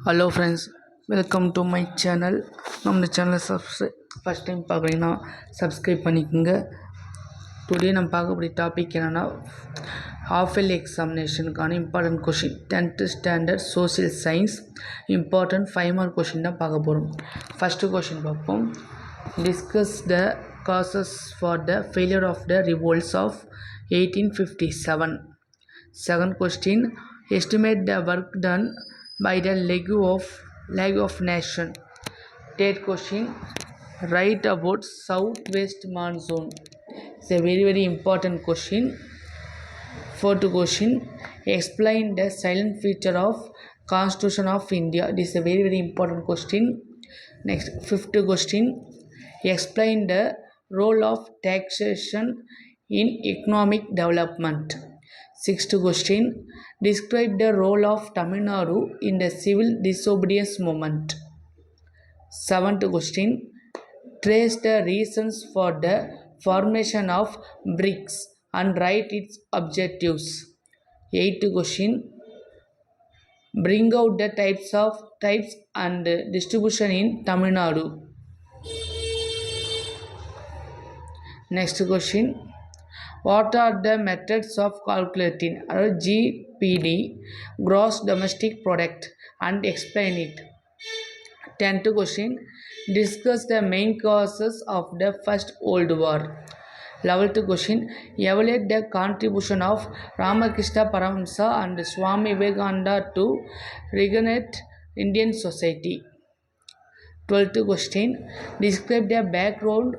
Hello friends, welcome to my channel. நம்ம சேனலை first time பார்க்குறீங்கன்னா சப்ஸ்கிரைப் பண்ணிக்கோங்க. டுடே நம்ம பார்க்கக்கூடிய டாபிக் என்னென்னா ஹாஃப் இயர்லி எக்ஸாமினேஷனுக்கான important question 10th standard social science important 5 mark question தான் பார்க்க போகிறோம். ஃபஸ்ட்டு கொஷின் பார்ப்போம். Discuss the causes for the failure of the revolts of 1857. Second question, estimate the work done by the League of Nations. Third question, write about southwest monsoon. It's a very important question. Fourth question, explain the silent feature of Constitution of India. This is a very important question. Next, fifth question, explain the role of taxation in economic development. Sixth question, describe the role of Tamil Nadu in the civil disobedience movement. Seventh question, trace the reasons for the formation of BRICS and write its objectives. Eighth question, bring out the types and distribution in Tamil Nadu. Next question, what are the methods of calculating GPD, gross domestic product, and explain it. 10th question, discuss the main causes of the First World War. 11th question, evaluate the contribution of Ramakrishna Paramahansa and Swami Vivekananda to regenerate Indian society. 12th question, describe the background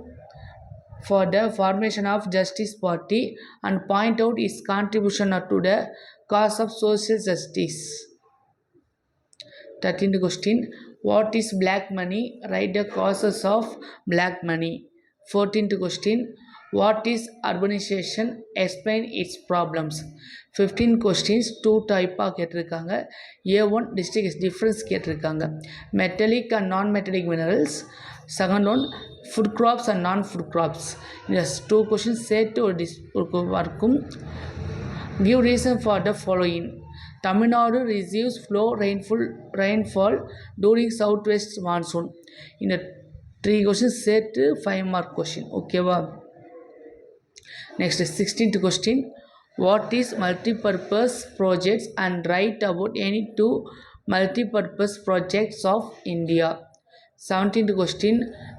for the formation of Justice Party and point out its contribution to the cause of social justice. 13th question, what is black money? Write the causes of black money. 14th question, what is urbanization? Explain its problems. 15 questions 2 type கேட்டிருக்காங்க. A1 district difference கேட்டிருக்காங்க. Metallic and non-metallic minerals. Second one, food crops and non-food crops. Yes, 2 questions சேர்த்து ஒரு வர்க்கும். Give reason for the following. Tamil Nadu receives low rainfall during southwest monsoon. இந்த 3 questions சேர்த்து 5 mark question. ஓகேவா? Next, 16th question, what is multipurpose projects and write about any 2 multipurpose projects of India. 17th question,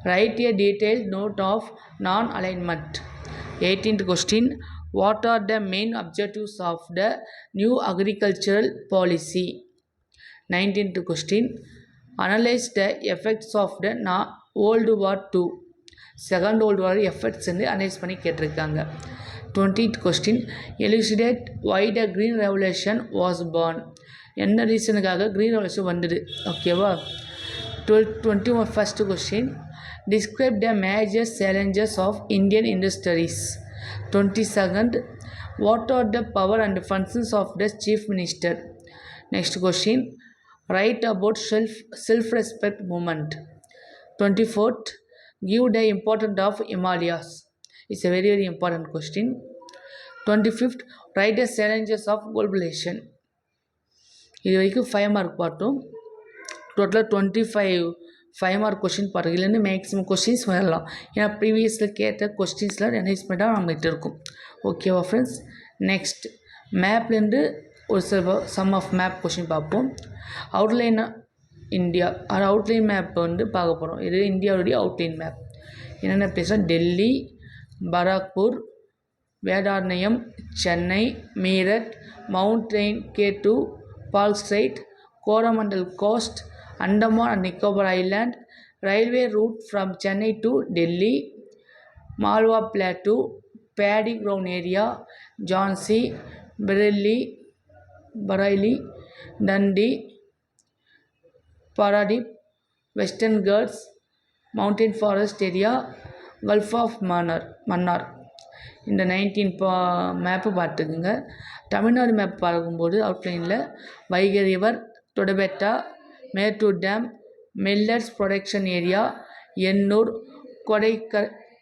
write a detailed note of non-alignment. 18th question, what are the main objectives of the new agricultural policy. 19th question, analyze the effects of the World War II. Second World War effects வந்து analyse பண்ணி கேட்டிருக்காங்க. 20th question, elucidate why the green revolution was born. என்ன ரீசனுக்காக green revolution வந்தது. ஓகேவா? 21st question, describe the major challenges of Indian industries. 22nd, what are the power and functions of the chief minister. Next question, write about self-respect movement. 24th, give the importance of Himalayas. It's a very important question. 25th, write the challenges of globalization. இது வரைக்கும் 5 mark பார்த்தோம். டோட்டலாக 5 mark question பாருங்கள். இல்லைன்னு maximum questions வரலாம். ஏன்னா ப்ரீவியஸில் கேட்ட கொஸ்டின்ஸில் அனலைஸ்மெண்ட்டாக நம்மகிட்ட இருக்கும். ஓகேவா ஃப்ரெண்ட்ஸ்? நெக்ஸ்ட், மேப்லேருந்து ஒரு சம் ஆஃப் மேப் கொஸ்டின் பார்ப்போம். அவுட்லைன் இந்தியா அவுட்லைன் மேப் வந்து பார்க்க போகிறோம். இது இந்தியாவுடைய அவுட்லைன் மேப். என்னென்ன பிளேஸ்னால் Delhi, Barrackpore, Vedaranyam, Chennai, Meerut, mountain K2, Palk strait, Coromandel coast, Andaman and Nicobar Island, railway route from Chennai to Delhi, Malwa Plateau, paddy ground area, Jhansi, Bareilly, Dundee, Paradip, Western Ghats, mountain forest area, Gulf of Mannar. இந்த 19 map பார்த்துக்குங்க. Tamil Nadu map பார்க்கும்போது அவுட்லைனில் Vaigai river, Doddabetta, Mettur dam, millets production area, Ennore,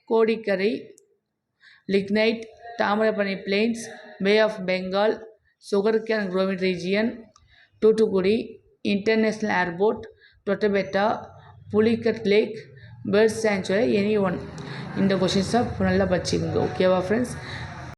Kodikkarai, lignite, Thamirabarani plains, bay of Bengal, sugarcane growing region, Thoothukudi, international airport, Doddabetta, Pulicat lake, birds sanctuary, any one. இந்த கொஷின்ஸை நல்லா படிச்சுக்கோங்க. ஓகேவா friends?